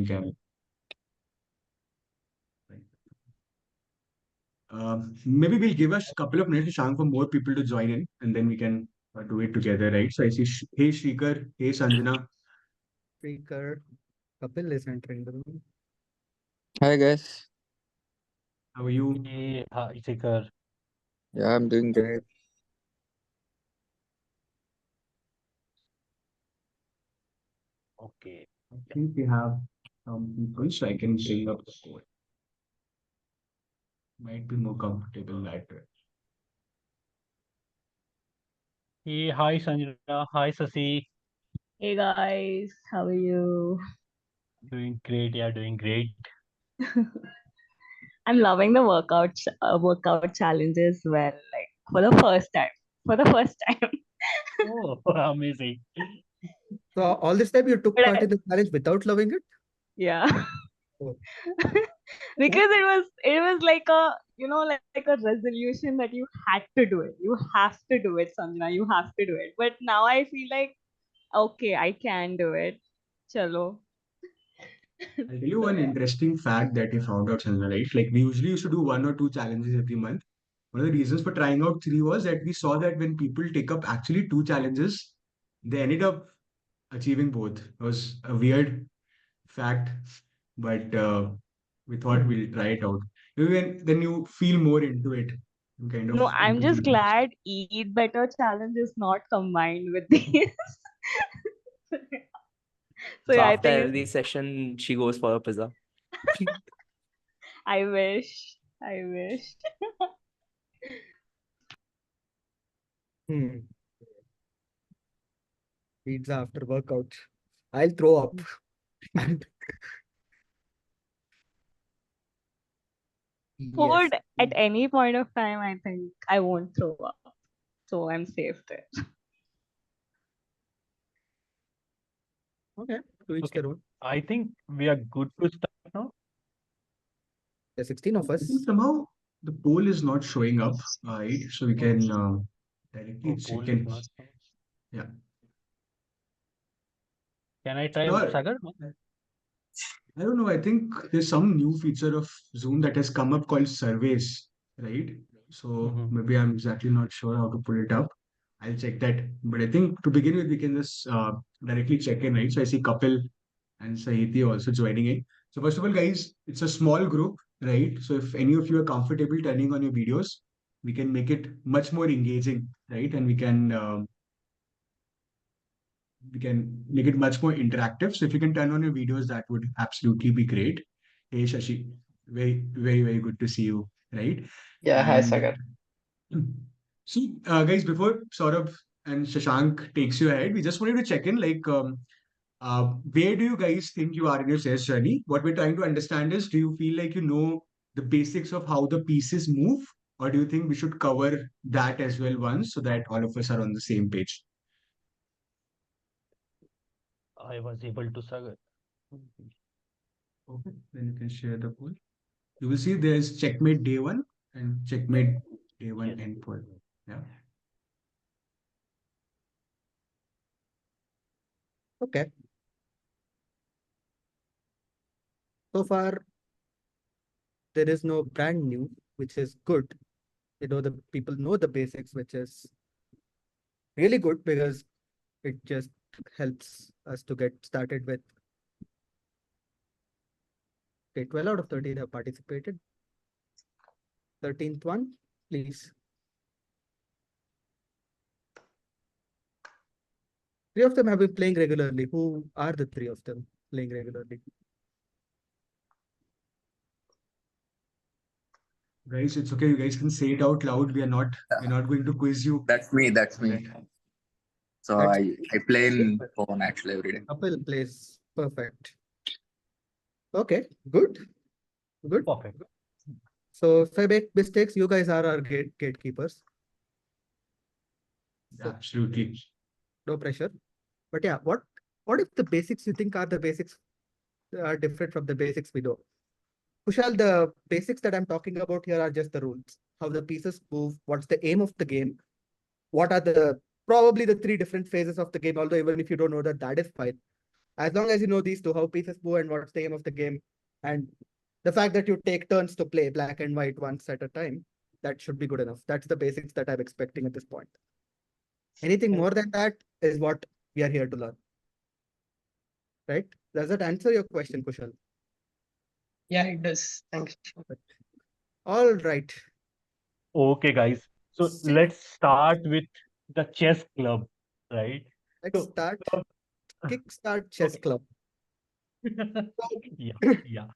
can. Maybe we'll give us a couple of minutes, Shank, for more people to join in, and then we can do it together, right? So I see, hey Shrikar, hey Sanjana, Speaker Kapil is entering the room. Hi guys. how are you? Hey, hi, Shikhar. Yeah, I'm doing great. Okay. I think we have some people, so I can bring up the code. Might be more comfortable that way. Hey, hi, Sanjana. Hi, Sasi. Hey guys, how are you? Doing great. Yeah, doing great. I'm loving the workout challenges well, like for the first time. For the first time. Oh, amazing. So all this time you took But part in the challenge without loving it? yeah. Oh. Because it was like a like a resolution that you had to do it. You have to do it, Sanjana. You have to do it. But now I feel like okay, I can do it. Chalo. I'll tell you one interesting fact that we found out, Sanjana, right? Like we usually used to do 1 or 2 challenges every month. One of the reasons for trying out three was that we saw that when people take up actually 2 challenges, they ended up achieving both. It was a weird fact, but we thought we'll try it out. Then you feel more into it, and kind No, of I'm into just the. glad Eat Better challenge is not combined with these. So So yeah, I after think every session, she goes for a pizza. I wish. I wish. Hmm. Pizza after workout. I'll throw up. And yes. Food at any point of time, I think I won't throw up. So I'm safe there. Okay. To each Okay. their own. I think we are good to start now. There's 16 of I think us. somehow the poll is not showing up, right? So we can directly Oh, check poll is in. not. Yeah. Can I try, Sure. Sagar? I don't know. I think there's some new feature of Zoom that has come up called surveys, right? So Mm-hmm. maybe I'm exactly not sure how to put it up. I'll check that. But I think to begin with, we can just directly check in, right? So I see Kapil and Sahiti also joining in. So first of all, guys, it's a small group, right? So if any of you are comfortable turning on your videos, we can make it much more engaging, right? And we can make it much more interactive. So if you can turn on your videos, that would absolutely be great. Hey Shashi, very, very, very good to see you, right? Yeah, hi And Sagar. so, guys, before Saurabh and Shashank takes you ahead, we just wanted to check in, like, where do you guys think you are in your chess journey? What we're trying to understand is, do you feel like you know the basics of how the pieces move, or do you think we should cover that as well once so that all of us are on the same page? I was able to, Sagar. Okay, then you can share the poll. You will see there's checkmate day one and checkmate day one Yes. endpoint. Yeah. Okay. So far, there is no brand new, which is good. The people know the basics, which is really good because it just helps us to get started with. Okay, 12 out of 13 have participated. 13th one, please. 3 of them have been playing regularly. Who are the 3 of them playing regularly? Guys, it's okay. You guys can say it out loud. We're not going to quiz you. That's me. That's me. Right. So That's I play in phone actually every day. Kapil plays perfect. Okay, good, good. Perfect. So if I make mistakes, you guys are our gatekeepers. So Absolutely. no pressure. But yeah, what if the basics you think are the basics are different from the basics we know? Kushal, the basics that I'm talking about here are just the rules. How the pieces move, what's the aim of the game, what are the probably the 3 different phases of the game, although even if you don't know that, that is fine. As long as you know these two, how pieces move and what's the aim of the game, and the fact that you take turns to play black and white once at a time, that should be good enough. That's the basics that I'm expecting at this point. Anything more than that is what we are here to learn. Right? Does that answer your question, Kushal? Yeah, it does. Thanks. All right. Okay, guys. So let's start with the chess club, right? Let's So, start. uh, Kickstart Chess okay. Club. Yeah, yeah.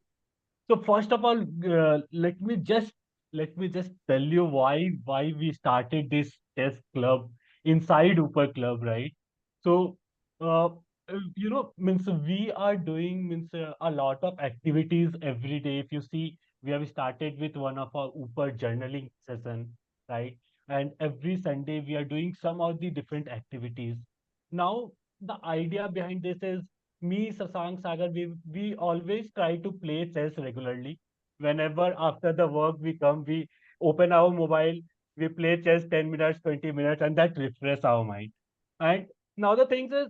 So first of all, let me just tell you why we started this chess club inside Oopar Club, right? So, uh, means we are doing a lot of activities every day. If you see, we have started with one of our Oopar journaling session, right? And every Sunday we are doing some of the different activities. Now, the idea behind this is me, Sasank, Sagar, we always try to play chess regularly. Whenever after the work we come, we open our mobile, we play chess 10 minutes, 20 minutes, and that refresh our mind. And now the thing is,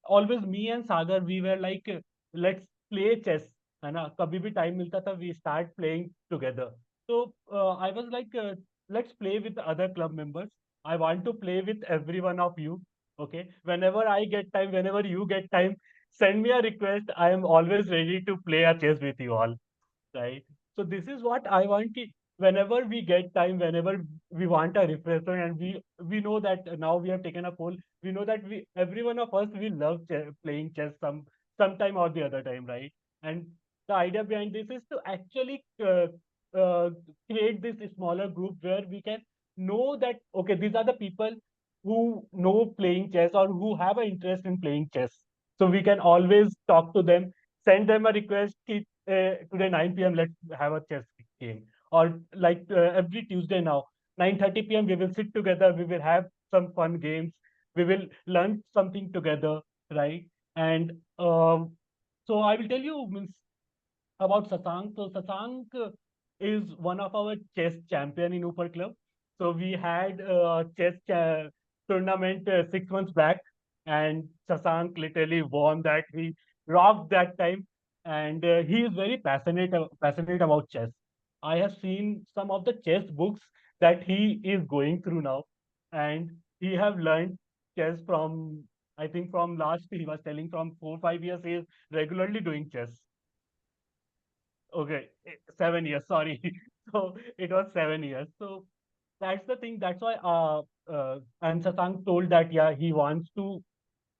always me and Sagar, we were like, let's play chess. है ना कभी भी time मिलता था we start playing together. So I was like, let's play with other club members. I want to play with every one of you. Okay, whenever I get time, whenever you get time, send me a request. I am always ready to play a chess with you all, right? So this is what I want. Whenever we get time, whenever we want a refresher, and we know that now we have taken a poll, we know that we every one of us we love playing chess sometime or the other time, right? And the idea behind this is to actually uh, create this smaller group where we can know that okay, these are the people who know playing chess or who have an interest in playing chess. So we can always talk to them, send them a request. Today 9 p.m. let's have a chess game. Or like every Tuesday now, 9:30 p.m. we will sit together. We will have some fun games. We will learn something together, right? And so I will tell you means about Sasank. So Sasank is one of our chess champion in Upper Club. So we had a tournament 6 months back, and Sasank literally won that. He rocked that time, and he is very passionate about chess. I have seen some of the chess books that he is going through now, and he have learned chess from I think from last he was telling from 4 5 years he is regularly doing chess. Okay, 7 years. Sorry. So it was 7 years. So that's the thing. That's why and Sasank told that yeah he wants to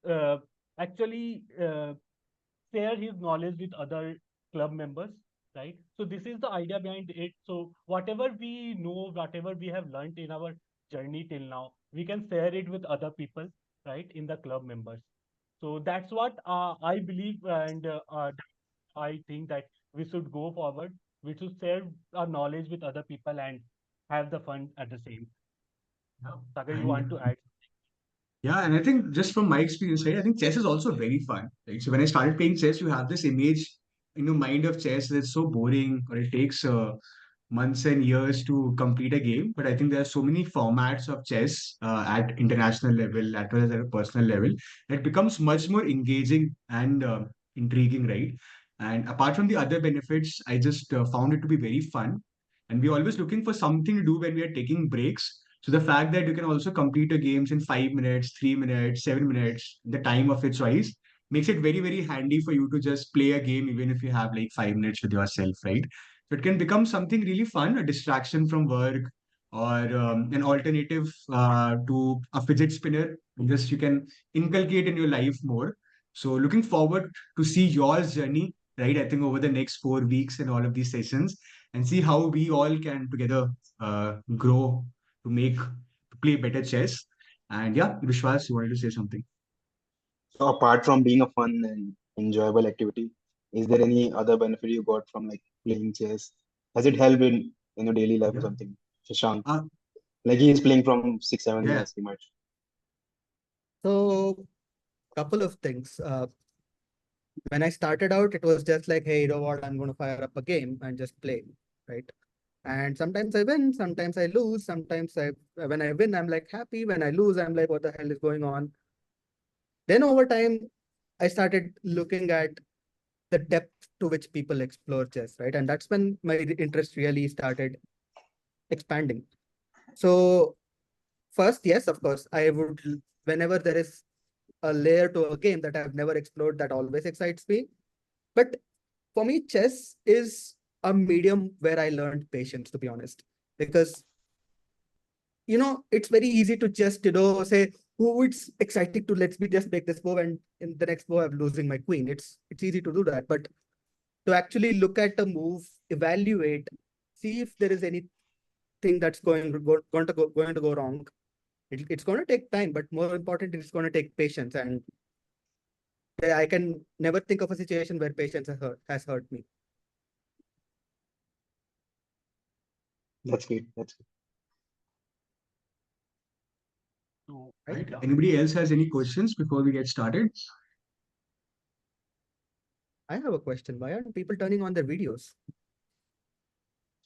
uh, actually share his knowledge with other club members, right? So this is the idea behind it. So whatever we know, whatever we have learned in our journey till now, we can share it with other people, right? In the club members. So that's what I believe, and I think that we should go forward. We should share our knowledge with other people and have the fun at the same. Yeah. Sagar, you want to And add? yeah, and I think just from my experience, right, I think chess is also very fun. Right? So when I started playing chess, you have this image in your mind of chess that's so boring, or it takes months and years to complete a game. But I think there are so many formats of chess at international level, as well as at a personal level, that becomes much more engaging and intriguing, right? And apart from the other benefits, I just found it to be very fun. And we're always looking for something to do when we are taking breaks. So the fact that you can also complete your games in 5 minutes, 3 minutes, 7 minutes, the time of your choice, makes it very, very handy for you to just play a game, even if you have like 5 minutes with yourself, right? So it can become something really fun, a distraction from work, or an alternative to a fidget spinner. Just you can inculcate in your life more. So looking forward to see your journey, right? I think over the next 4 weeks and all of these sessions, and see how we all can together grow to make to play better chess. And yeah, Vishwas, you wanted to say something? So apart from being a fun and enjoyable activity, is there any other benefit you got from like playing chess? Has it helped in your daily life or Yeah. something? Shashank, Uh, like he is playing from 6 7 years, yeah. he might. So, couple of things. When I started out, it was just like, hey, you know what, I'm going to fire up a game and just play, right? And sometimes I win, sometimes I lose, sometimes when I win, I'm like happy. When I lose, I'm like, what the hell is going on? Then over time, I started looking at the depth to which people explore chess, right? And that's when my interest really started expanding. So first, yes, of course, I would, whenever there is a layer to a game that I've never explored, that always excites me. But for me, chess is a medium where I learned patience, to be honest, because it's very easy to just say, oh, it's exciting to let's me just make this move, and in the next move I'm losing my queen. It's easy to do that, but to actually look at a move, evaluate, see if there is anything that's going to go wrong. It's going to take time, but more important, it's going to take patience. And I can never think of a situation where patience has hurt me. That's great. That's great. So, Right. yeah. Anybody else has any questions before we get started? I have a question. Why aren't people turning on their videos?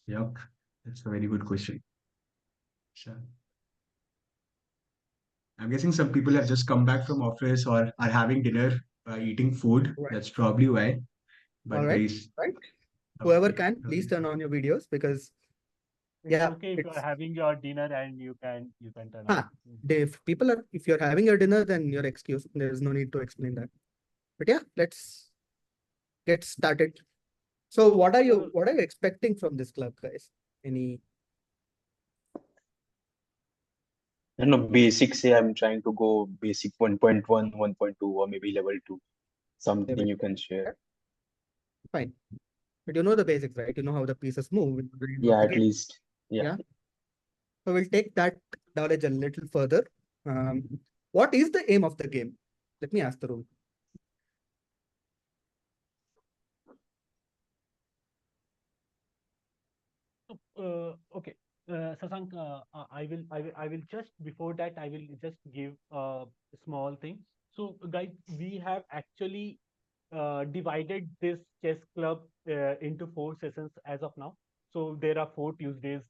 Yep, that's a very good question. Sure. I'm guessing some people have just come back from office or are having dinner, eating food. Right. That's probably why. All But right. guys, Right. Whoever okay, can, please turn on your videos, because It's yeah, okay if you're it's having your dinner and you can turn on. if you're having your dinner, then you're excused. There's no need to explain that. But yeah, let's get started. So what are you expecting from this club, guys? Any I don't know, basic, say I'm trying to go basic 1.1, 1.2, or maybe level 2. Something level? you can share. Fine. But you know the basics, right? You know how the pieces move in the game of Yeah, the at game. least. Yeah. Yeah. So we'll take that knowledge a little further. Um, what is the aim of the game? Let me ask the room. Okay. Sasank, I will just before that I will just give a small thing. So guys, we have actually divided this chess club into 4 sessions as of now. So there are 4 Tuesdays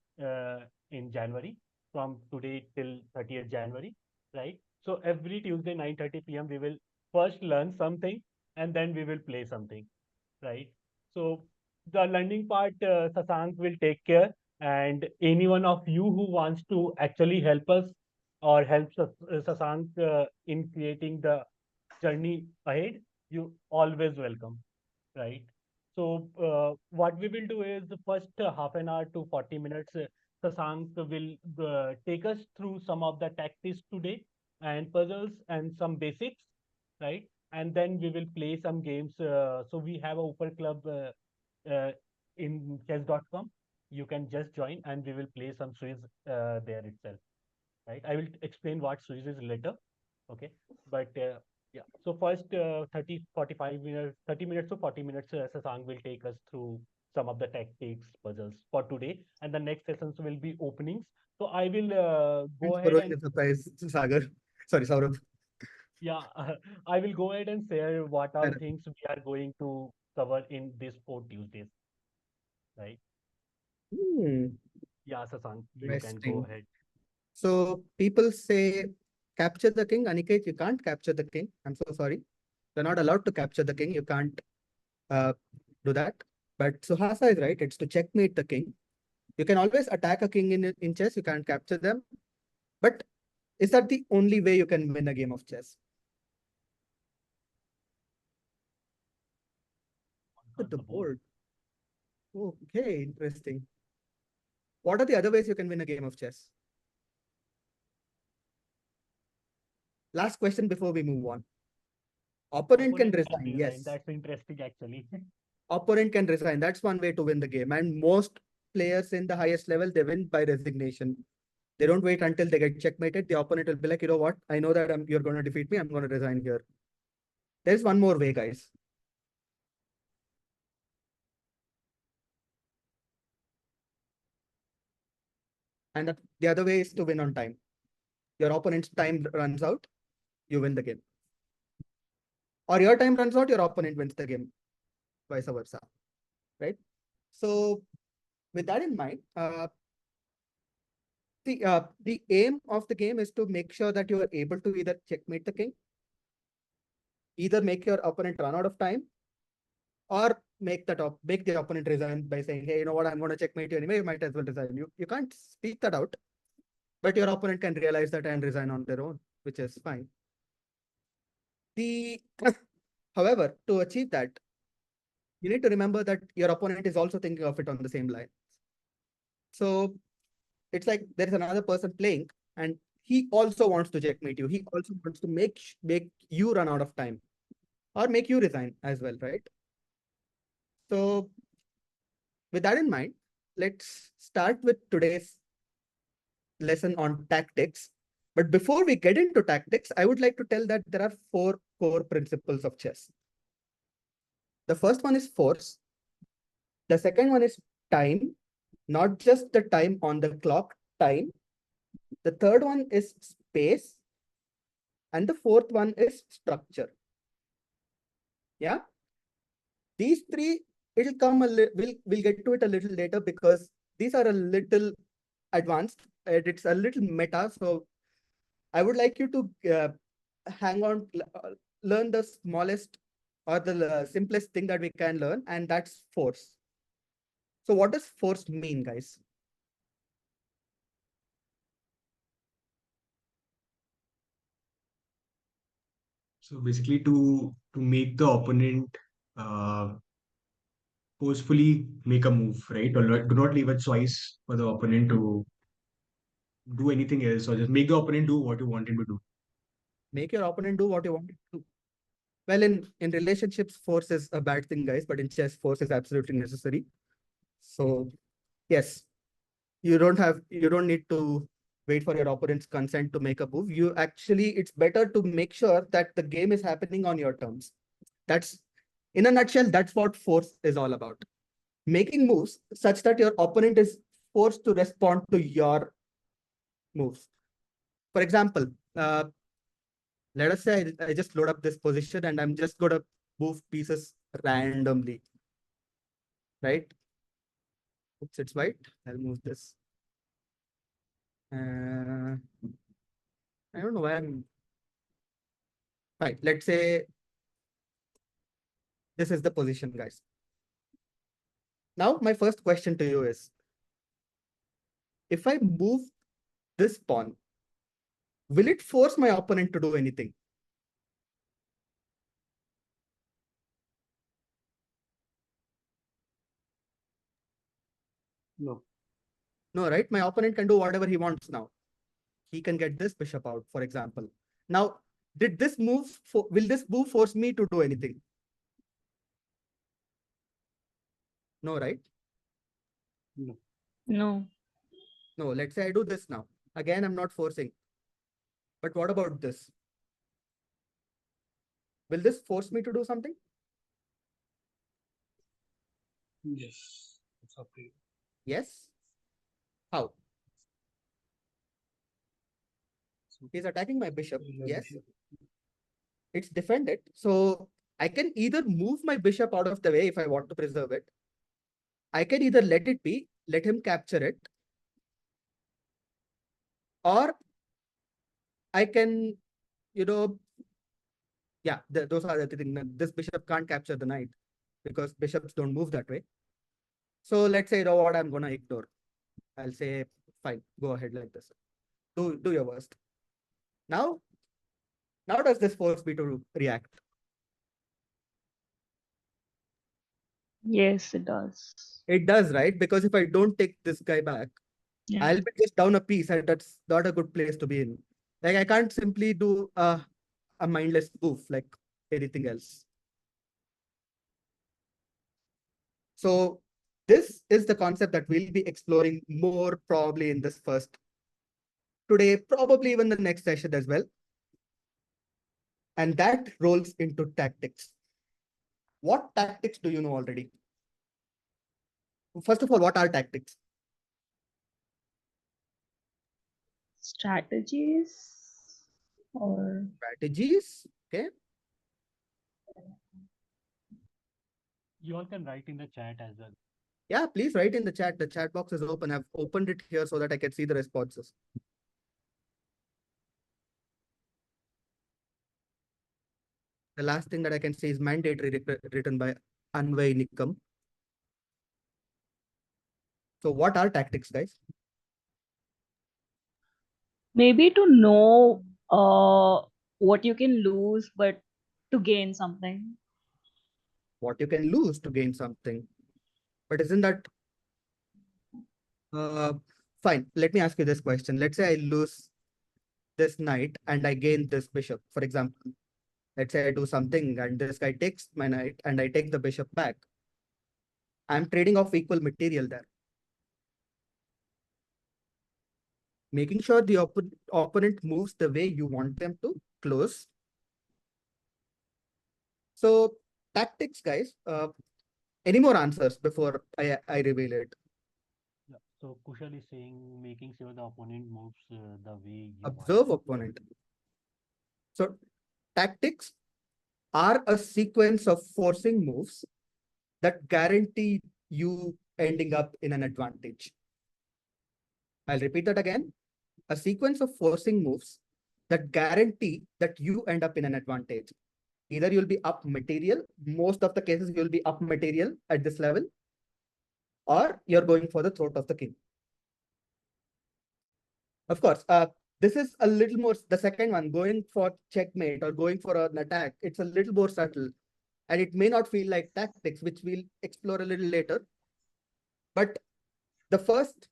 in January from today till 30th January, right? So every Tuesday 9:30 p.m. we will first learn something and then we will play something, right? So the learning part, Sasank will take care, and any one of you who wants to actually help us or help Sasank in creating the journey ahead, you always welcome, right? So what we will do is the first half an hour to 40 minutes, Sasank will take us through some of the tactics today and puzzles and some basics, right? And then we will play some games. So we have a Oopar Club in chess.com. You can just join and we will play some Swiss there itself, right? I will explain what Swiss is later, okay? But yeah, so first 30, 45 minutes, 30 minutes to 40 minutes, Sasank will take us through some of the tactics, puzzles for today. And the next sessions will be openings. So I will go Thanks for ahead ruining and, the surprise, Sagar. Sorry, Saurabh. yeah, I will go ahead and share what all things we are going to cover in these 4 Tuesdays, right? Hmm, Yeah, Sasank, you can go interesting. ahead. So people say capture the king. Aniket, you can't capture the king. I'm so sorry. You're not allowed to capture the king. You can't uh, do that. But Suhasa is right. It's to checkmate the king. You can always attack a king in chess. You can't capture them. But is that the only way you can win a game of chess? With On the the board. board. Okay, interesting. What are the other ways you can win a game of chess? Last question before we move on. Opponent can Opponent can resign. resign. Yes. That's interesting, actually. Opponent can resign. That's one way to win the game. And most players in the highest level, they win by resignation. They don't wait until they get checkmated. The opponent will be like, you know what? I know that you're going to defeat me. I'm going to resign here. There's one more way, guys. And the other way is to win on time. Your opponent's time runs out, you win the game. Or your time runs out, your opponent wins the game, vice versa, right? So with that in mind, the aim of the game is to make sure that you are able to either checkmate the king, either make your opponent run out of time or make the opponent resign by saying, hey, you know what, I'm going to checkmate you anyway, you might as well resign. You can't speak that out, but your opponent can realize that and resign on their own, which is fine. However, to achieve that, you need to remember that your opponent is also thinking of it on the same line. So it's like there is another person playing and he also wants to checkmate you. He also wants to make you run out of time or make you resign as well, right? So with that in mind, let's start with today's lesson on tactics. But before we get into tactics, I would like to tell that there are 4 core principles of chess. The first one is force. The second one is time, not just the time on the clock, time. The third one is space. And the fourth one is structure. Yeah. These 3, it'll come we'll get to it a little later because these are a little advanced. It's a little meta. So I would like you to hang on, learn the smallest or the simplest thing that we can learn, and that's force. So what does force mean, guys? So basically, to make the opponent uh, forcefully make a move, right? Or do not leave a choice for the opponent to do anything else, or just make the opponent do what you want him to do. Make your opponent do what you want it to do. Well, in relationships, force is a bad thing, guys, but in chess, force is absolutely necessary. So yes, you don't need to wait for your opponent's consent to make a move. It's better to make sure that the game is happening on your terms. That's, in a nutshell, that's what force is all about. Making moves such that your opponent is forced to respond to your moves. For example, let us say I just load up this position and I'm just going to move pieces randomly, right? Oops, it's white. I'll move this. I don't know why I'm. Right, let's say this is the position, guys. Now, my first question to you is, if I move this pawn, will it force my opponent to do anything? No. No, right? My opponent can do whatever he wants now. He can get this bishop out, for example. Now, will this move force me to do anything? No, right? No. No. No, let's say I do this now. Again, I'm not forcing. But what about this? Will this force me to do something? Yes. It's up to you. Yes. How? He's attacking my bishop. Yes. It's defended. So I can either move my bishop out of the way if I want to preserve it. I can either let it be, let him capture it, or I can, you know, yeah, those are the things. This bishop can't capture the knight because bishops don't move that way. So let's say, you know what, I'm going to ignore. I'll say, fine, go ahead like this. Do your worst. Now does this force me to react? Yes, it does. It does, right? Because if I don't take this guy back, Yeah. I'll be just down a piece, and that's not a good place to be in. Like, I can't simply do a mindless move like anything else. So this is the concept that we'll be exploring more probably in this first today, probably even the next session as well. And that rolls into tactics. What tactics do you know already? First of all, what are tactics? Strategies or Strategies. Okay. You all can write in the chat as well. Yeah, please write in the chat. The chat box is open. I've opened it here so that I can see the responses. The last thing that I can say is mandatory, written by Anvay Nikam. So what are tactics, guys? Maybe to know what you can lose, but to gain something. What you can lose to gain something. But isn't that fine? Let me ask you this question. Let's say I lose this knight and I gain this bishop, for example. Let's say I do something and this guy takes my knight and I take the bishop back. I'm trading off equal material there. Making sure the opponent moves the way you want them to close. So tactics, guys. Any more answers before I reveal it? Yeah. So Kushal is saying making sure the opponent moves the way you want. Observe opponent. So tactics are a sequence of forcing moves that guarantee you ending up in an advantage. I'll repeat that again. A sequence of forcing moves that guarantee that you end up in an advantage. Either you'll be up material, most of the cases you'll be up material at this level, or you're going for the throat of the king. Of course, this is a little more, the second one, going for checkmate or going for an attack, it's a little more subtle. And it may not feel like tactics, which we'll explore a little later. But the first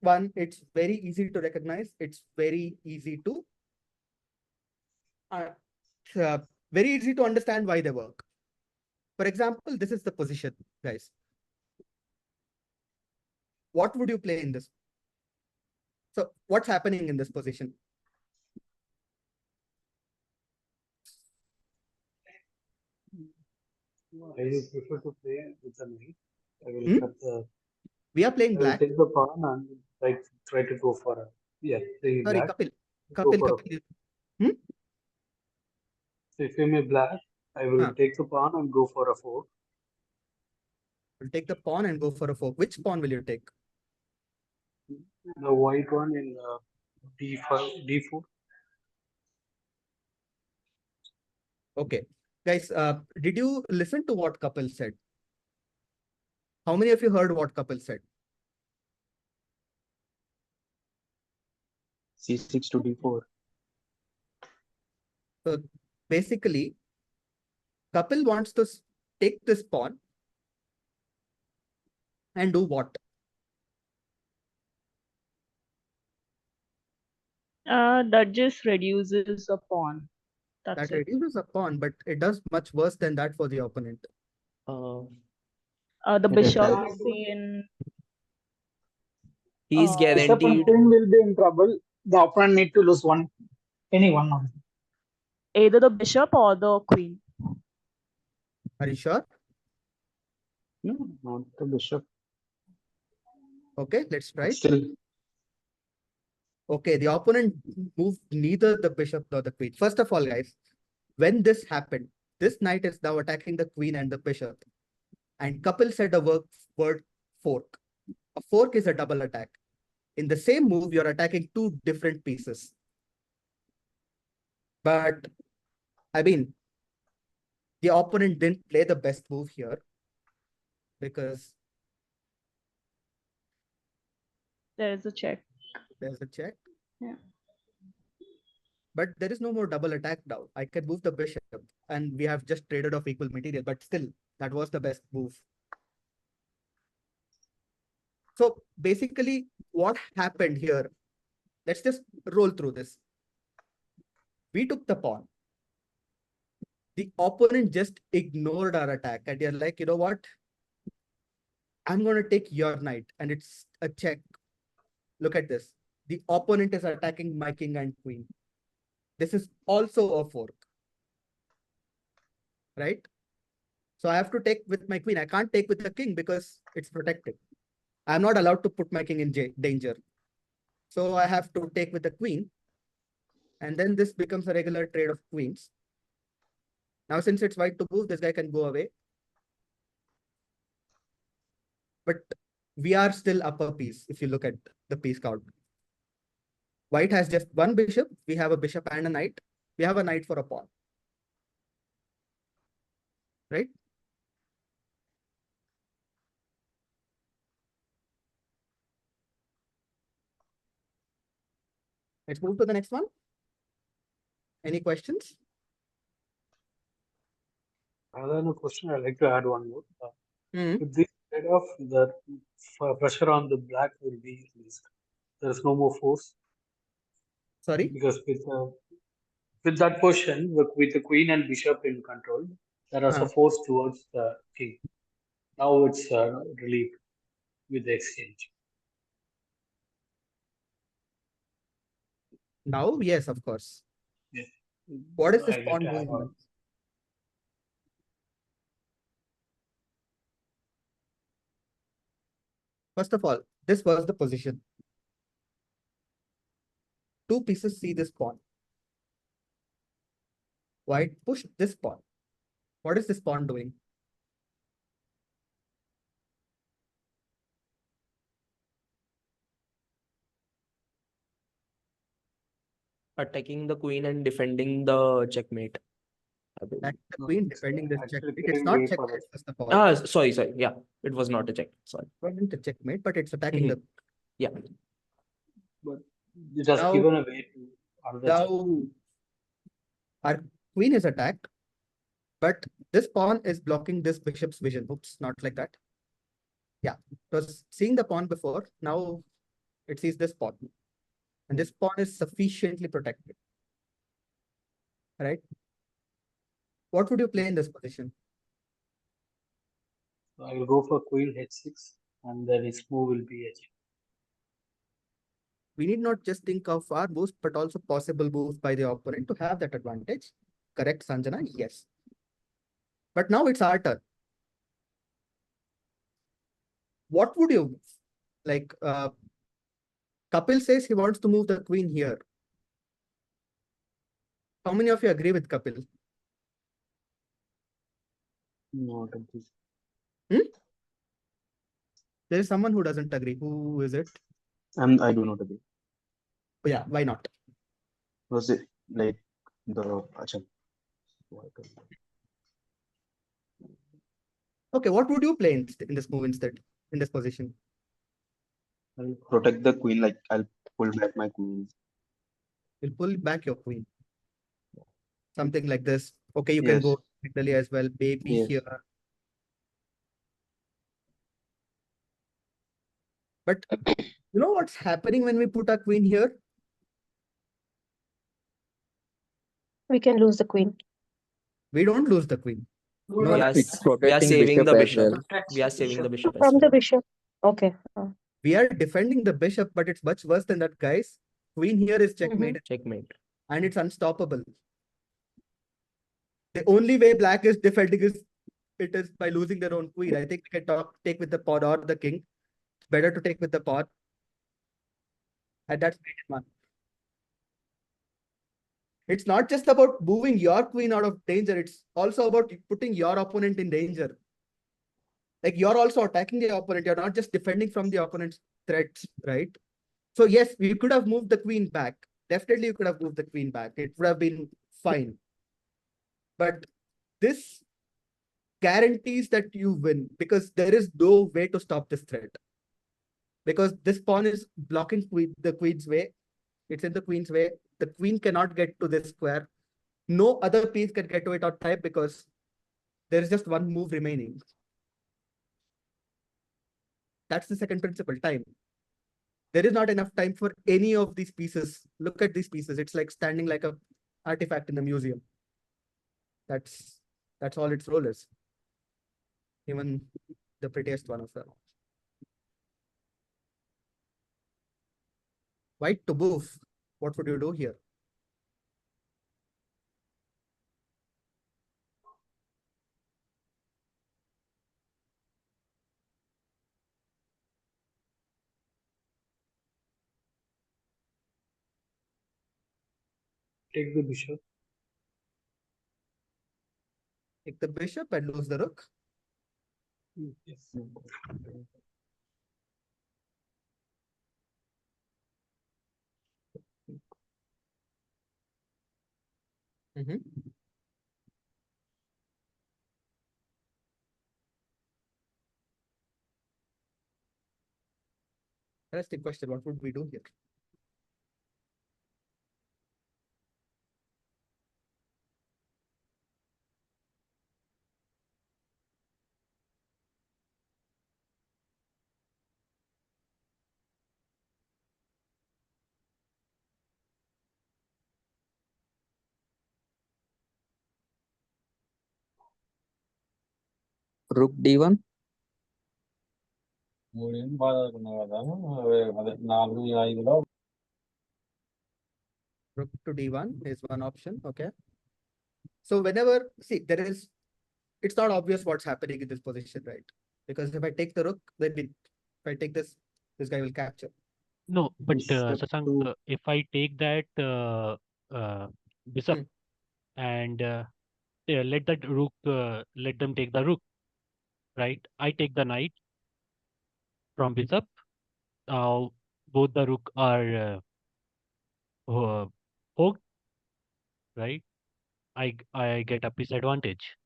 one, it's very easy to recognize. It's very easy to very easy to understand why they work. For example, this is the position, guys. What would you play in this? So what's happening in this position? I will prefer to play with the knight. I will Hmm? cut the. We are playing I will black. take the pawn and try to go for a play Sorry, black. Kapil, Go for Kapil. Hmm? So if you may black, I will Huh. take the pawn and go for a fork. We'll take the pawn and go for a fork. Which pawn will you take? The white one in d5, d4. Okay. Guys, did you listen to what Kapil said? How many of you heard what Kapil said? C6 to d4. So basically, Kapil wants to take this pawn and do what? That just reduces a pawn. That's That it. reduces a pawn, but it does much worse than that for the opponent. Uh, The It bishop attacks. will be in. he's Bishop and guaranteed. queen will be in trouble. The opponent need to lose any one of them. Either the bishop or the queen. Are you sure? No, not the bishop. Okay, let's try But it. still, Okay, the opponent moved neither the bishop nor the queen. First of all, guys, when this happened, this knight is now attacking the queen and the bishop. And Kapil said a word fork. A fork is a double attack. In the same move, you're attacking two different pieces. But I mean, the opponent didn't play the best move here because There is a check. there's a check. Yeah. But there is no more double attack now. I can move the bishop and we have just traded off equal material, but still, that was the best move. So basically, what happened here? Let's just roll through this. We took the pawn. The opponent just ignored our attack. And you're like, you know what? I'm going to take your knight. And it's a check. Look at this. The opponent is attacking my king and queen. This is also a fork. Right? So I have to take with my queen. I can't take with the king because it's protected. I'm not allowed to put my king in danger. So I have to take with the queen. And then this becomes a regular trade of queens. Now, since it's white to move, this guy can go away. But we are still up a piece if you look at the piece count. White has just one bishop. We have a bishop and a knight. We have a knight for a pawn. right? Let's move to the next one. Any questions? Other than a question, I'd like to add one more. Hmm. With this trade off, the pressure on the black will be released. There is no more force Sorry. because with that position, with the queen and bishop in control, there is a force towards the king. Now it's relieved with the exchange. Now, yes, of course. Yes. What is this I get pawn to add doing? on. First of all, this was the position. Two pieces see this pawn. White pushed this pawn. What is this pawn doing? Attacking the queen and defending the checkmate. I believe. That's the queen defending this Actually checkmate. It's getting not way for checkmate, first of all. Ah, sorry. Yeah, it was not a check. Sorry. It wasn't a checkmate, but it's attacking the. Yeah. But it has Now- given away to another check. Now, our queen is attacked, but this pawn is blocking this bishop's vision. Oops, not like that. Yeah, it was seeing the pawn before. Now it sees this pawn. And this pawn is sufficiently protected. Right? What would you play in this position? So I will go for queen h6 and the next move will be h8. We need not just think of our moves, but also possible moves by the opponent to have that advantage. Correct, Sanjana? Yes. But now it's our turn. What would you move? Like, Kapil says he wants to move the queen here. How many of you agree with Kapil? No, I don't think so. There is someone who doesn't agree. Who is it? I do not agree. Oh, yeah, why not? Was it like the acha? Okay, what would you play in this move instead, in this position? I'll protect the queen, like I'll pull back my queen. You'll pull back your queen. Something like this. Okay, you can Yes. go Italy as well, maybe Yes. here. But you know what's happening when we put our queen here? We can lose the queen. We don't lose the queen. We are, It's we are protecting saving the bishop as bishop. well. We are saving the bishop as From the well. bishop. Okay. We are defending the bishop, but it's much worse than that, guys. Queen here is checkmate, Checkmate. and it's unstoppable. The only way black is defending it is by losing their own queen. I think we can take with the pawn or the king. It's better to take with the pawn. And that's one. It's not just about moving your queen out of danger. It's also about putting your opponent in danger. Like you're also attacking the opponent. You're not just defending from the opponent's threats, right? So yes, we could have moved the queen back. Definitely you could have moved the queen back. It would have been fine. But this guarantees that you win because there is no way to stop this threat. Because this pawn is blocking the queen's way. It's in the queen's way. The queen cannot get to this square. No other piece can get to it on time because there is just one move remaining. That's the second principle, time. There is not enough time for any of these pieces. Look at these pieces. It's like standing like a artifact in the museum. That's all its role is. Even the prettiest one of them. White to move. What would you do here? Take the bishop. Take the bishop and lose the rook. Yes. Interesting question. What would we do here? Rook D1. Rook to D1 is one option. Okay. So whenever, see, it's not obvious what's happening in this position, right? Because if I take the rook, then if I take this guy will capture. No, but Bishop Sasank, to if I take that bishop Hmm. and let that rook, let them take the rook, right? I take the knight from bishop. Now both the rook are poked, right? I get a piece advantage.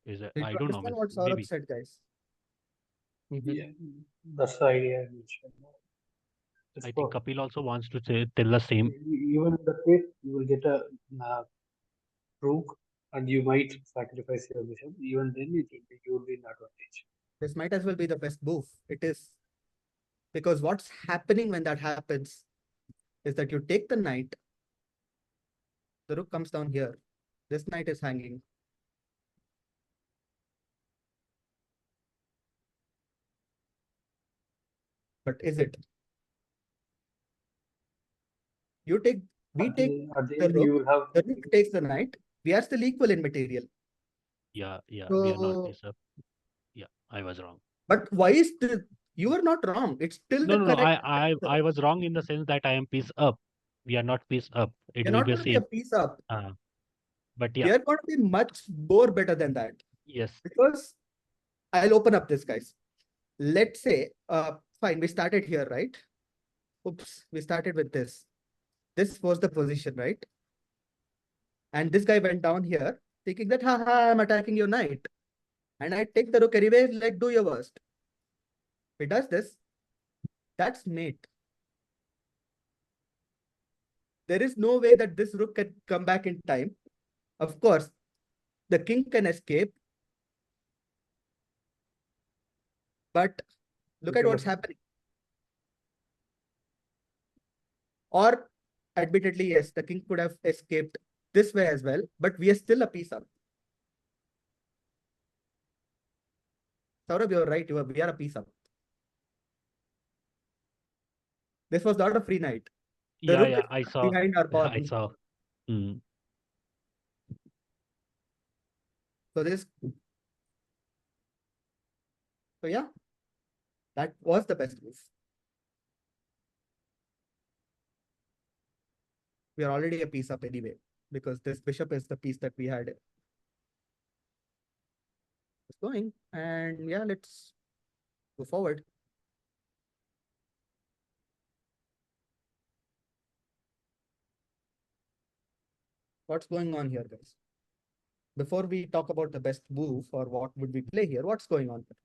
Did I you don't know, understand means what Saurabh maybe said, guys? Yeah, that's the idea I mentioned. It's I think for Kapil also wants to say tell the same. even in the case you will get a rook and you might sacrifice your bishop. Even then, you will be in advantage. This might as well be the best move. It is. Because what's happening when that happens is that you take the knight, the rook comes down here. This knight is hanging. But is it? We take At the the end, rook, you will have the to rook takes the knight. We are still equal in material. Yeah, we are not So, piece up. Yeah, I was wrong. but why is you are not wrong. It's still No, the no, no. correct answer. I was wrong in the sense that I am piece up. We are not piece up. It You're will not be going to be a same. piece up. But We yeah, are going to be much more better than that. yes. Because I'll open up this, guys. Let's say, fine, we started here, right? Oops, we started with this. This was the position, right? And this guy went down here, thinking that, haha, I'm attacking your knight. And I take the rook anyway, like, do your worst. If he does this, that's mate. There is no way that this rook can come back in time. Of course, the king can escape, but look at what's happening. Or, admittedly, yes, the king could have escaped this way as well, but we are still a piece up. Saurabh, you're right. We are a piece up. This was not a free knight. The rook Yeah, is I saw. behind our Yeah, I pawn. saw. So yeah, that was the best move. We are already a piece up anyway, because this bishop is the piece that we had. It's going, and yeah, let's go forward. What's going on here, guys? Before we talk about the best move or what would we play here, what's going on here?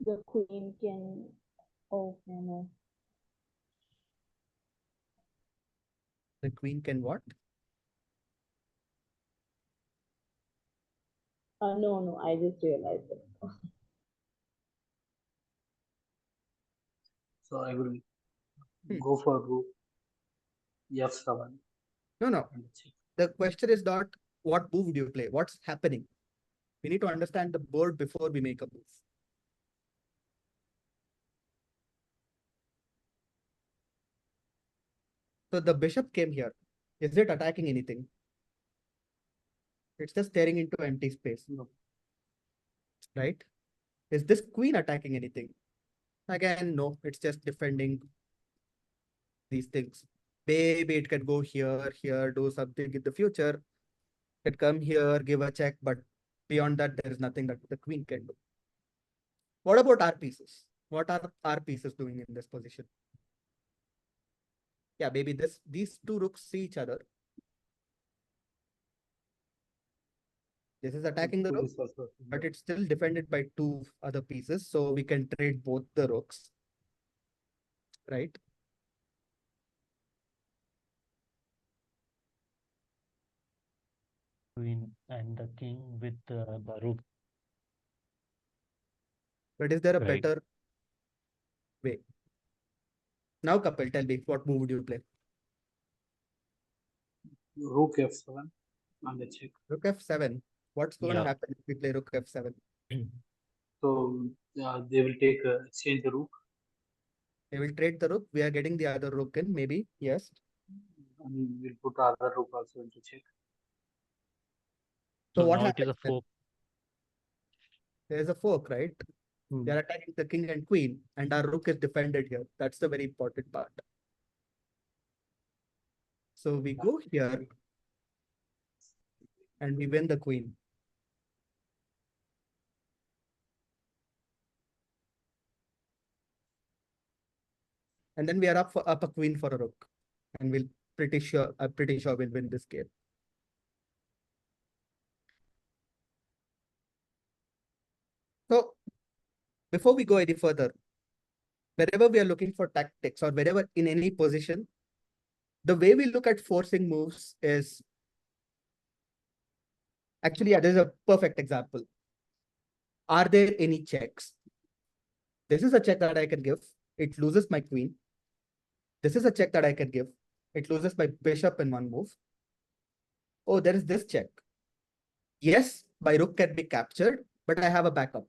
The queen can. Oh, no. The queen can what? No, I just realized it. So I will go for rook f7. No. The question is not what move do you play? What's happening? We need to understand the board before we make a move. So the bishop came here. Is it attacking anything? It's just staring into empty space. No. Right? Is this queen attacking anything? Again, no. It's just defending these things. Maybe it can go here, do something in the future. It can come here, give a check, but beyond that, there is nothing that the queen can do. What about our pieces? What are our pieces doing in this position? Yeah, maybe these two rooks see each other. This is attacking the rook, This also. but it's still defended by two other pieces, so we can trade both the rooks, right? Queen and the king with the rook, But is there a right? better way? Now, Kapil, tell me, what move would you play? Rook f7 and the check. Rook f7. What's going to Yeah. happen if we play rook f7? So they will take exchange the rook, They will trade the rook. We are getting the other rook in, maybe. Yes. and we'll put other rook also into check. So So what now it is happens a then? fork. There's a fork, right? They are attacking the king and queen, and our rook is defended here. That's the very important part. So we go here, and we win the queen. And then we are up a queen for a rook, and I'm pretty sure we'll win this game. So before we go any further, wherever we are looking for tactics or wherever in any position, the way we look at forcing moves is actually, yeah, there's a perfect example. Are there any checks? This is a check that I can give. It loses my queen. This is a check that I can give. It loses my bishop in one move. Oh, there is this check. Yes, my rook can be captured, but I have a backup.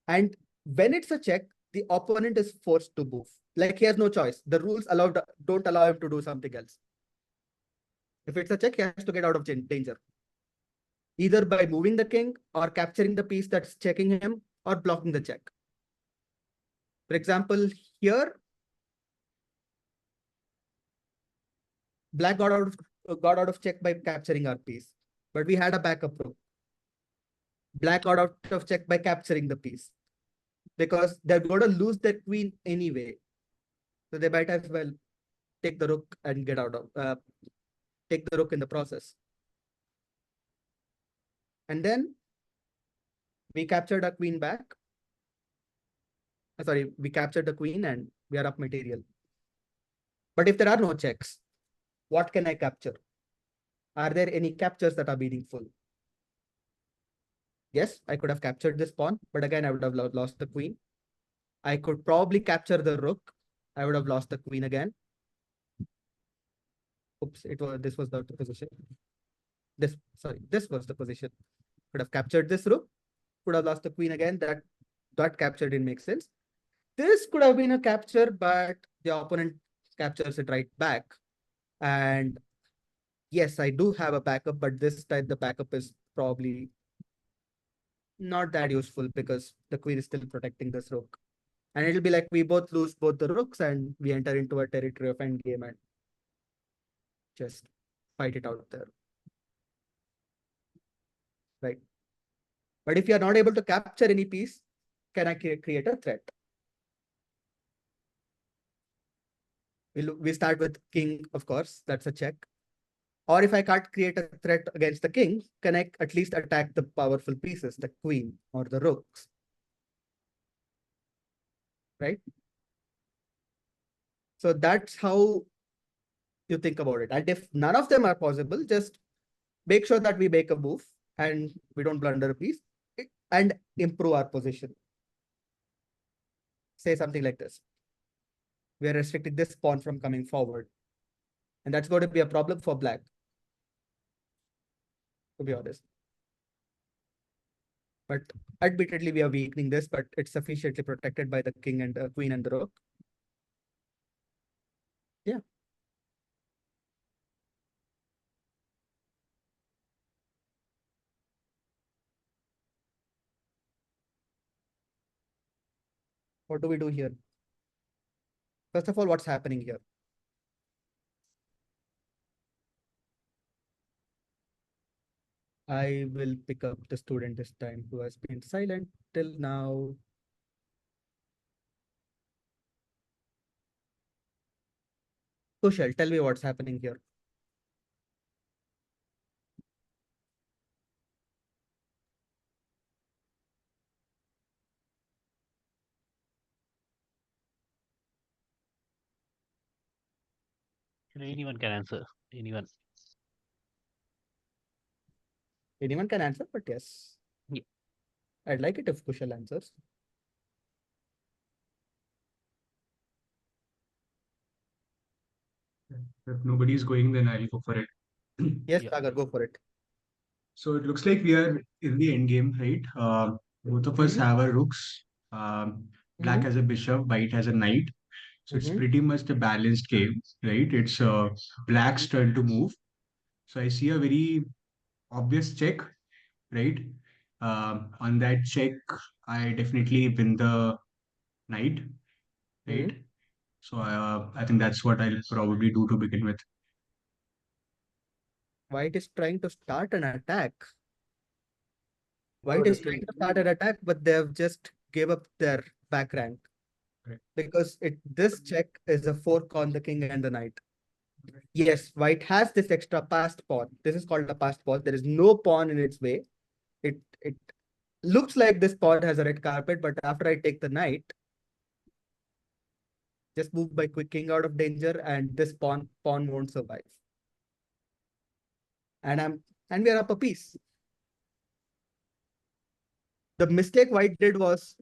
And when it's a check, the opponent is forced to move. Like he has no choice. The rules don't allow him to do something else. If it's a check, he has to get out of danger. Either by moving the king or capturing the piece that's checking him or blocking the check. For example, here, black got out of check by capturing our piece, but we had a backup rook. Black got out of check by capturing the piece because they're going to lose their queen anyway. So they might as well take the rook and get out of take the rook in the process. And then we captured our queen back. Sorry, we captured the queen and we are up material. But if there are no checks, what can I capture? Are there any captures that are meaningful? Yes, I could have captured this pawn, but again, I would have lost the queen. I could probably capture the rook. I would have lost the queen again. Oops, this was the position. This was the position. Could have captured this rook. Could have lost the queen again. That capture didn't make sense. This could have been a capture, but the opponent captures it right back. And yes, I do have a backup, but this time the backup is probably not that useful because the queen is still protecting this rook. And it'll be like we both lose both the rooks and we enter into a territory of endgame and just fight it out there. Right. But if you are not able to capture any piece, can I create a threat? We start with king, of course, that's a check. Or if I can't create a threat against the king, can I at least attack the powerful pieces, the queen or the rooks? Right? So that's how you think about it. And if none of them are possible, just make sure that we make a move and we don't blunder a piece and improve our position. Say something like this. We are restricting this pawn from coming forward. And that's going to be a problem for black, to be honest. But admittedly, we are weakening this, but it's sufficiently protected by the king and the queen and the rook. Yeah. What do we do here? First of all, what's happening here? I will pick up the student this time who has been silent till now. Kushal, tell me what's happening here. Anyone can answer. Anyone. Anyone can answer, but yes. Yeah. I'd like it if Kushal answers. If nobody's going, then I'll go for it. Yes, Yeah. Sagar, go for it. So it looks like we are in the end game, right? Both of us Mhm. have our rooks. Black has a bishop, white has a knight. So it's Mhm. pretty much the balanced game, right? It's black's turn to move. So I see a very obvious check, right? On that check, I definitely win the knight, right? Mhm. So I think that's what I'll probably do to begin with. White is trying to start an attack. Oh, White is that's trying me. to start an attack, but they've just gave up their back rank. Right. Because this check is a fork on the king and the knight. Yes, white has this extra passed pawn. This is called a passed pawn. There is no pawn in its way. It looks like this pawn has a red carpet, but after I take the knight, just move my quick king out of danger, and this pawn won't survive. And we are up a piece. The mistake white did was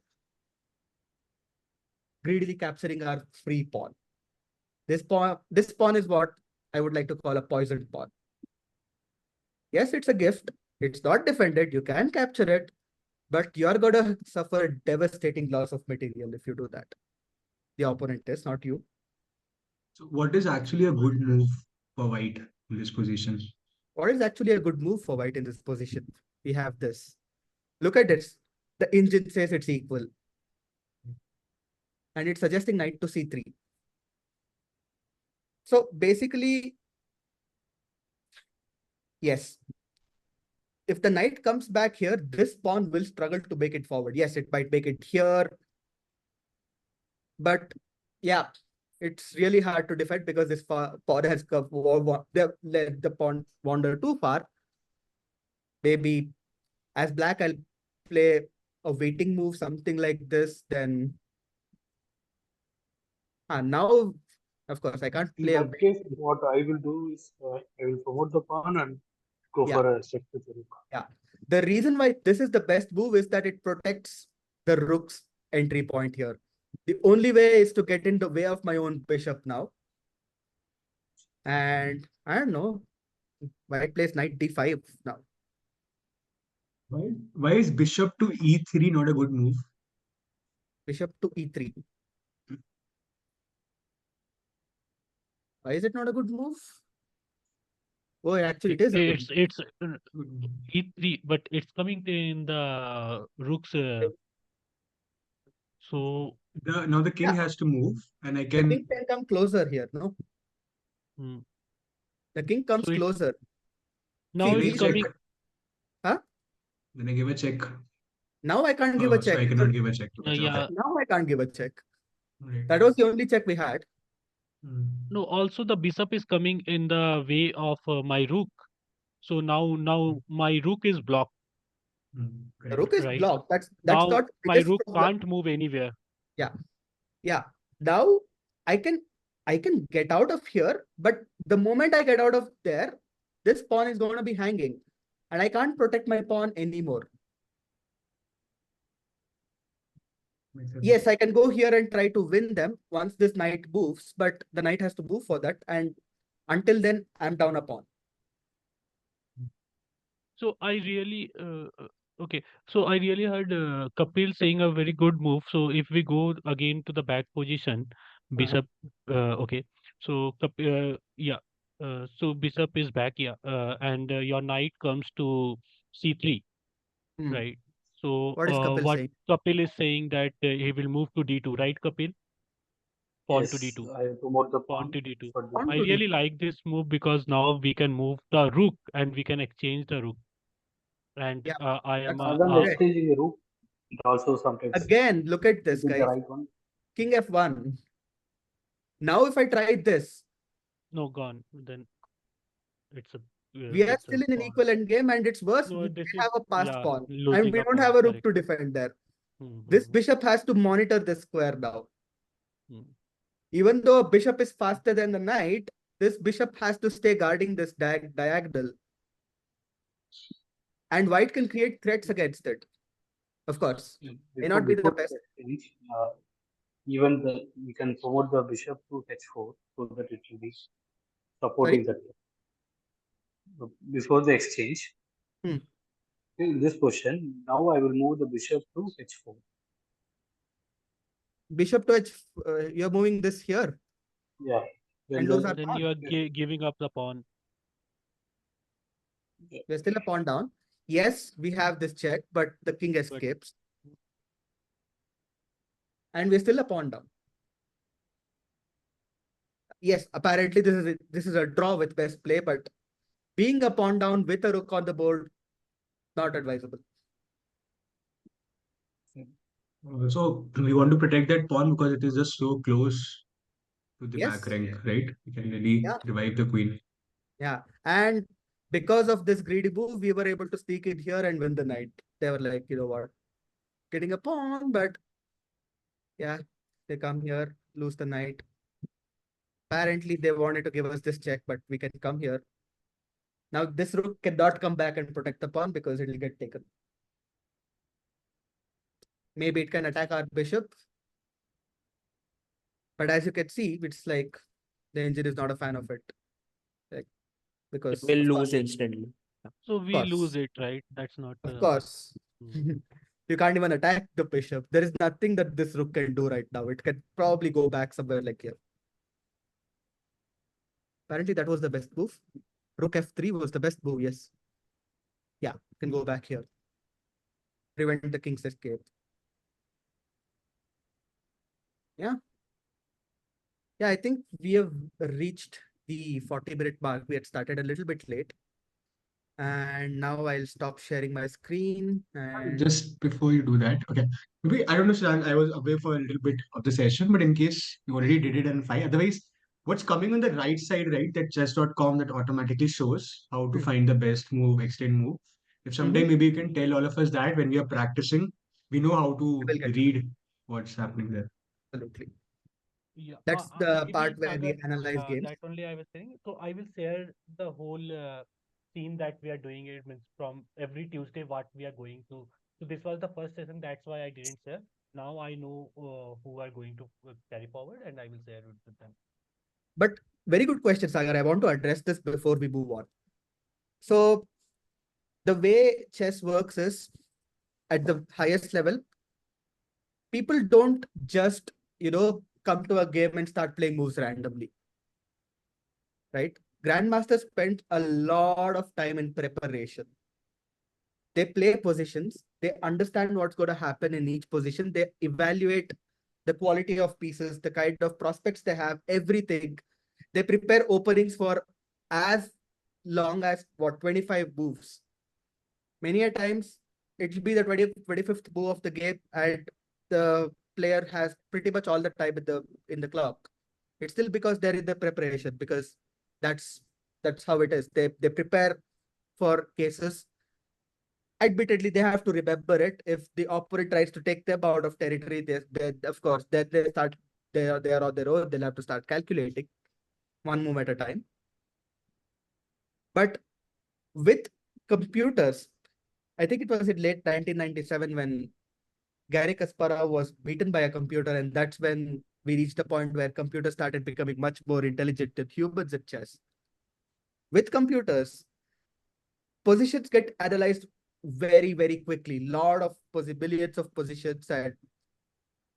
greedily capturing our free pawn. This pawn is what I would like to call a poisoned pawn. Yes, it's a gift. It's not defended. You can capture it, but you're gonna suffer devastating loss of material if you do that. The opponent is, not you. So what is actually a good move for white in this position? What is actually a good move for white in this position? We have this. Look at this. The engine says it's equal. And it's suggesting knight to c3. So basically, yes. If the knight comes back here, this pawn will struggle to make it forward. Yes, it might make it here. But yeah, it's really hard to defend because this pawn has let the pawn wander too far. Maybe as black, I'll play a waiting move, something like this. Then now, of course, I can't In play a that case, what I will do is I will promote the pawn and go yeah. for a check with the rook. Yeah. The reason why this is the best move is that it protects the rook's entry point here. The only way is to get in the way of my own bishop now. And I don't know. White plays knight d5 now. Why is bishop to e3 not a good move? Bishop to e3. Why is it not a good move? Oh, actually, it is a good move. It's e3, but it's coming in the rooks. So Now the king has to move, and I The king can. can come closer here, no? The king comes so it, closer. now Then I it's check. coming. Huh? Then I give a check. Now I can't give a So check. I cannot give a check. Yeah. Now I can't give a check. Right. That was the only check we had. No, also the bishop is coming in the way of my rook. So now my rook is blocked. The rook is Right. blocked. That's Now not the my biggest rook problem. can't move anywhere. Yeah. Yeah. Now I can get out of here, but the moment I get out of there, this pawn is going to be hanging, and I can't protect my pawn anymore. Yes, I can go here and try to win them once this knight moves, but the knight has to move for that, and until then, I'm down a pawn. So I really okay. So I really heard Kapil saying a very good move. So if we go again to the back position, bishop. Okay. So yeah. So bishop is back. Yeah. And your knight comes to c3. Right. So What is Kapil what saying? Kapil is saying that he will move to d2. Right, Kapil? Pawn to Yes, d2. I promote the Pawn pawn to d2. for Pawn I to really d2. like this move because now we can move the rook and we can exchange the rook. And Yeah, I am that's other than correct. exchanging the rook, it also sometimes Again, look at this, get the guys. right one. King f1. Now, if I try this, No, gone. Then it's a We are it's a still in an pawn. equal endgame, and it's worse. No, They this have is a passed yeah, pawn, and losing we a don't pawn. have a rook Correct. to defend there. This Mm-hmm. bishop has to monitor this square now. Mm. Even though a bishop is faster than the knight, this bishop has to stay guarding this diagonal, and white can create threats against it. Of course, may Before not be the before best. the exchange, even we can promote the bishop to h4 so that it will be Sorry. supporting that. Before the exchange, Hmm. in this position, now I will move the bishop to h4. Bishop to h. You're moving this here Yeah. and Then lose our Then pawn. you are giving up the pawn. We're still a pawn down. Yes, we have this check, but the king But escapes, and we're still a pawn down. Yes, apparently this is a draw with best play, but being a pawn down with a rook on the board, not advisable. So we want to protect that pawn because it is just so close to the back Yes. rank, right? We can really Yeah. revive the queen. Yeah. And because of this greedy move, we were able to sneak in here and win the knight. They were like, you know what, getting a pawn, but yeah, they come here, lose the knight. Apparently, they wanted to give us this check, but we can come here. Now, this rook cannot come back and protect the pawn because it will get taken. Maybe it can attack our bishop. But as you can see, it's like the engine is not a fan of it. Like, It because, will of lose course, instantly. Yeah. so of we lose course, it, right? That's not of course. mm. You can't even attack the bishop. There is nothing that this rook can do right now. It can probably go back somewhere like here. Apparently, that was the best move. Rook f3 was the best move, yes. Yeah, can go back here. Prevent the king's escape. Yeah. Yeah, I think we have reached the 40-minute mark. We had started a little bit late. And now I'll stop sharing my screen. And Just before you do that, okay. Maybe I don't know, Shan, I was away for a little bit of the session, but in case you already did it and fine. Otherwise, what's coming on the right side, right? That chess.com that automatically shows how to find the best move, extend move. If sometime maybe you can tell all of us that when we are practicing, we know how to we'll get to read what's happening there. absolutely. Yeah, That's the maybe part where Sagar, we analyze games. that only I was saying. So I will share the whole theme that we are doing. It means from every Tuesday what we are going to. So this was the first session. That's why I didn't share. Now I know who are going to carry forward, and I will share it with them. But very good question, Sagar. I want to address this before we move on. So the way chess works is at the highest level, people don't just, come to a game and start playing moves randomly, right? Grandmasters spend a lot of time in preparation. They play positions, they understand what's going to happen in each position, they evaluate the quality of pieces, the kind of prospects they have, everything. They prepare openings for as long as 25 moves. Many a times it will be the 25th move of the game, and the player has pretty much all the time in the clock. It's still because they're in the preparation, because that's that's how it is. They prepare for cases. Admittedly, they have to remember it. If the opponent tries to take them out of territory, they of course then they are on their own. They'll have to start calculating one move at a time. But with computers, I think it was in late 1997 when Gary Kasparov was beaten by a computer, and that's when we reached the point where computers started becoming much more intelligent than humans at chess. With computers, positions get analyzed very, very quickly. Lot of billions of positions, and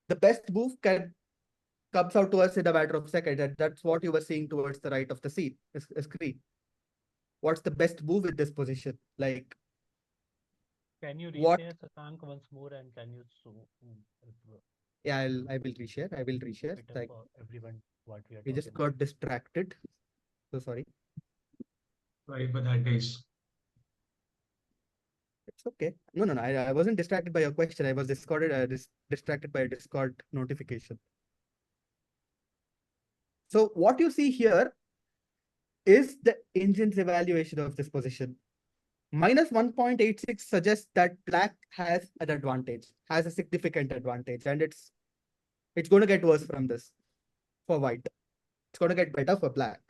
the best move can comes out to us in a matter of seconds, and that's what you were seeing towards the right of the screen. What's the best move in this position? Like Can you what? reshare Sasank once more, and can you show it Yeah, I will reshare. I will reshare. better Like for everyone what we are we just talking about? got distracted. So sorry. Sorry for that, guys. It's okay. No, no, no. I wasn't distracted by your question. I was distracted by a Discord notification. So what you see here is the engine's evaluation of this position. Minus 1.86 suggests that black has an advantage, has a significant advantage, and it's going to get worse from this for white. It's going to get better for black.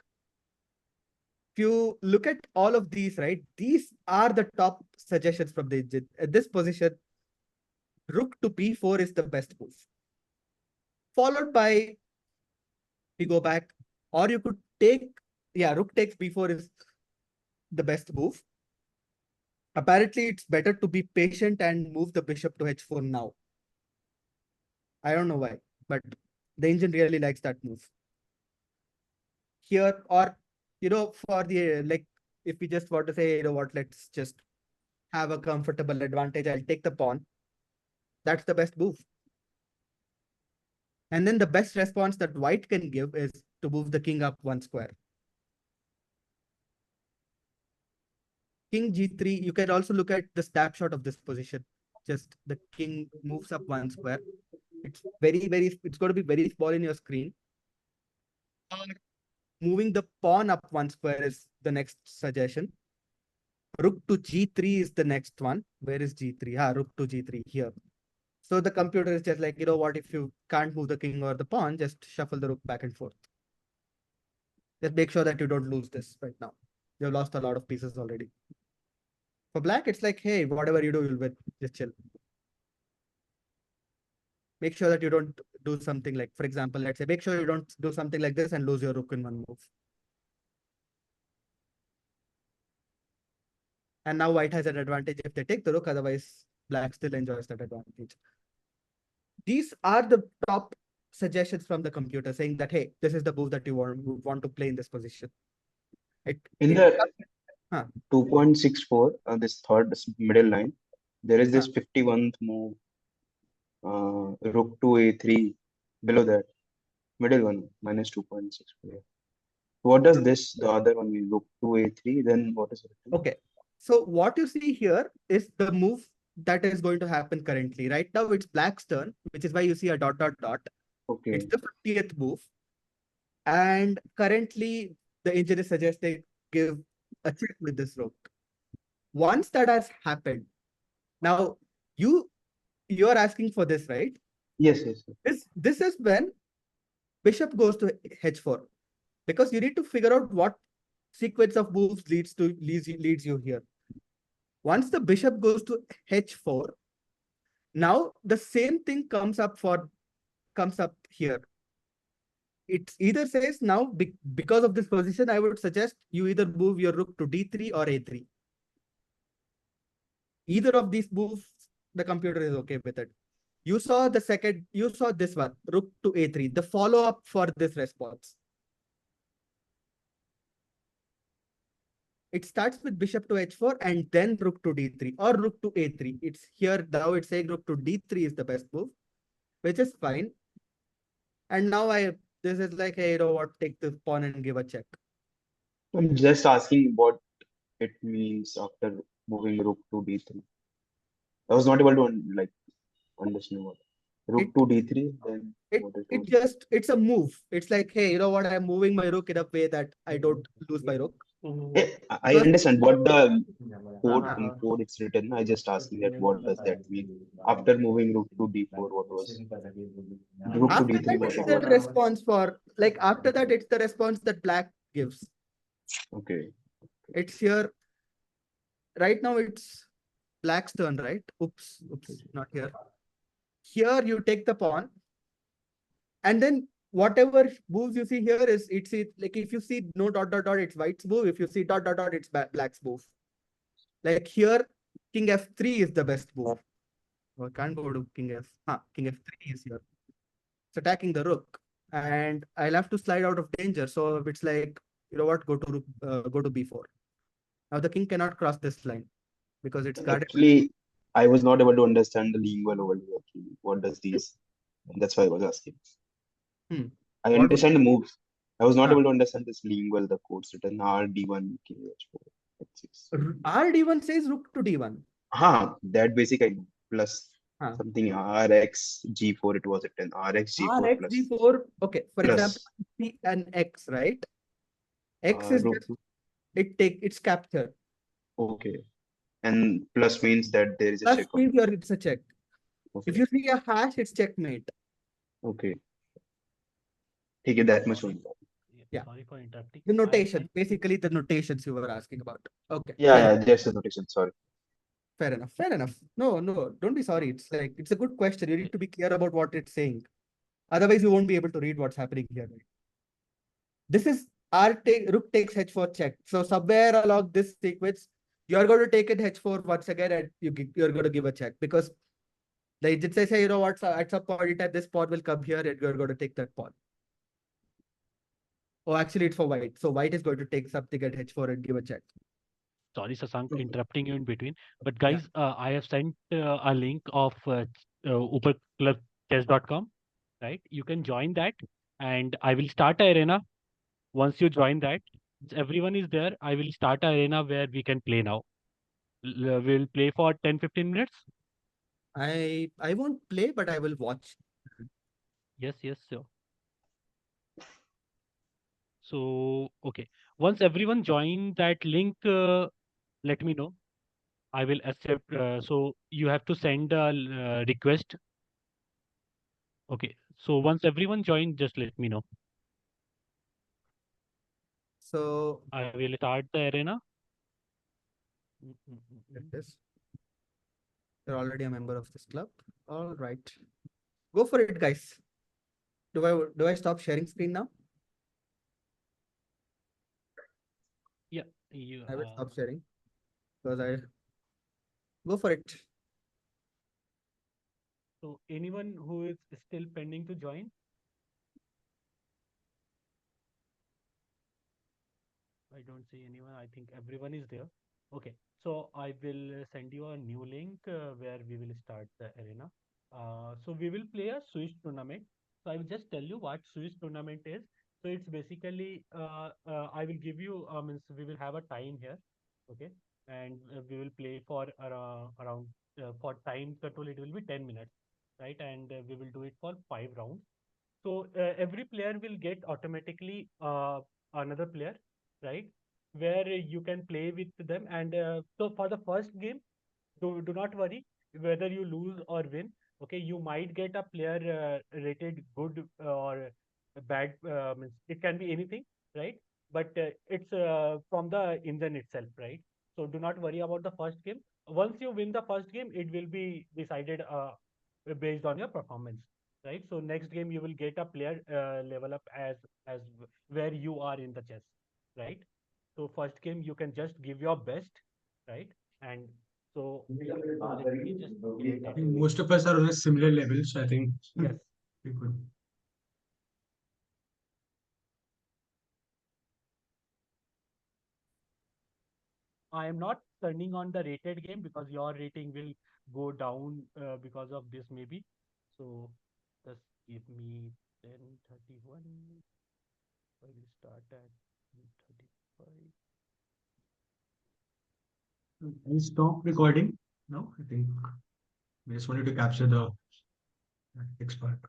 If you look at all of these, right, these are the top suggestions from the engine. At this position, rook to b4 is the best move. Followed by, we go back, or you could take, yeah, rook takes b4 is the best move. Apparently, it's better to be patient and move the bishop to h4 now. I don't know why, but the engine really likes that move. Here, or, for the, like, if we just want to say, what, let's just have a comfortable advantage, I'll take the pawn. That's the best move. And then the best response that white can give is to move the king up one square. King g3, you can also look at the snapshot of this position. Just the king moves up one square. It's it's going to be very small in your screen. Moving the pawn up one square is the next suggestion. Rook to g3 is the next one. Where is g3? Rook to g3 here. So the computer is just like, what, if you can't move the king or the pawn, just shuffle the rook back and forth. Just make sure that you don't lose this right now. You've lost a lot of pieces already. For black, it's like, hey, whatever you do, you'll win. Just chill. Make sure that you don't do something like, for example, let's say, make sure you don't do something like this and lose your rook in one move. And now white has an advantage if they take the rook, otherwise black still enjoys that advantage. These are the top suggestions from the computer saying that, hey, this is the move that you want to play in this position. In the 2.64, this third middle line, there is this 51th move, rook to a3, below that, middle one, minus 2.64. What does this, the other one mean? Rook to a3, then what is it? Okay, so what you see here is the move that is going to happen currently. Right now, it's black's turn, which is why you see a dot, dot, dot. Okay. It's the 50th move. And currently, the engine is suggesting give a check with this rook. Once that has happened, now you're asking for this, right? Yes. This is when bishop goes to h4, because you need to figure out what sequence of moves leads you here. Once the bishop goes to h4, now the same thing comes up here. It either says now, because of this position, I would suggest you either move your rook to d3 or a3. Either of these moves, the computer is okay with it. You saw this one, rook to a3, the follow-up for this response. It starts with bishop to h4 and then rook to d3 or rook to a3. It's here now, it's saying rook to d3 is the best move, which is fine. And now this is like, hey, what, take the pawn and give a check. I'm just asking what it means after moving rook to d3. I was not able to understand what. Rook to d3, then it's a move. It's like, hey, what, I'm moving my rook in a way that I don't lose my rook. I understand what the code it's written. I just asking that what does that mean? After moving rook to d4, what was rook to after d3? that, What it's it the was? response for after that, it's the response that black gives. Okay. It's here. Right now, it's black's turn, right? Oops, not here. Here, you take the pawn. And then whatever moves you see here is, like, if you see no dot, dot, dot, it's white's move. If you see dot, dot, dot, it's black's move. Like here, king f3 is the best move. Oh, I can't go to king king f3 is here. It's attacking the rook. And I'll have to slide out of danger. So it's like, what, go to b4. Now the king cannot cross this line because it's guarded. Actually, I was not able to understand the lingual over here. Actually. What does these? That's why I was asking. I understand the moves. I was not able to understand this lingual, the codes written R D1 king h4. R D1 says rook to D1. That basic I know. Plus something RX G4 it was written. RX G4 RX plus. G4. Okay. For plus. example, see an X, right? X is rook just 2. it's capture. Okay. And plus means that there is a Plus check on. means it's a check. If Okay. you see a hash, it's checkmate. Okay. ठीक है, that much only. Yeah. Sorry for interrupting. The I have notation, sent basically the notations you were asking about. Okay. Yeah, Fair yeah, enough. just a notation. Sorry. Fair enough. Fair enough. No, no, don't be sorry. It's like it's a good question. You need to be clear about what it's saying. Otherwise, you won't be able to read what's happening here. Right? This is rook takes h4 check. So somewhere along this sequence, you're going to take it h4 once again, and you're going to give a check because the agent says, hey, you know what? So at some point in time, this pawn will come here, and you're going to take that pawn. Oh, actually, it's for white. So white is going to take something at h4 and give a check. Sorry, Sasank, Okay. interrupting you in between. But guys, I have sent a link of oopar right? You can join that, and I will start a arena. Once you join that, everyone is there. I will start a arena where we can play now. We'll play for 10-15 minutes. I won't play, but I will watch. Yes, yes, sure. So, okay. Once everyone join that link, let me know. I will accept. So you have to send a request. Okay. So once everyone join, just let me know. So I will start the arena. Yes. You're already a member of this club. All right. Go for it, guys. Do I stop sharing screen now? Yeah, you. I will stop sharing because I go for it. So anyone who is still pending to join? I don't see anyone. I think everyone is there. Okay. So I will send you a new link where we will start the arena. So we will play a Swiss tournament. So I will just tell you what Swiss tournament is. So it's basically I will give you means we will have a time here, okay, and we will play for around for time control it will be 10 minutes, right, and we will do it for 5 rounds. So every player will get automatically another player, right? Where you can play with them. And so for the first game, do not worry whether you lose or win. Okay, you might get a player rated good or bad. Means it can be anything, right? But it's from the engine itself, right? So do not worry about the first game. Once you win the first game, it will be decided based on your performance, right? So next game you will get a player level up as where you are in the chess, right? So first game you can just give your best, right? And so yeah, let me just get I it. think most of us are on a similar level, so I think Yes. we could. I am not turning on the rated game because your rating will go down because of this maybe. So just give me 10:31. I will start at 10:35. I'll stop recording now. I think we just wanted to capture the next part.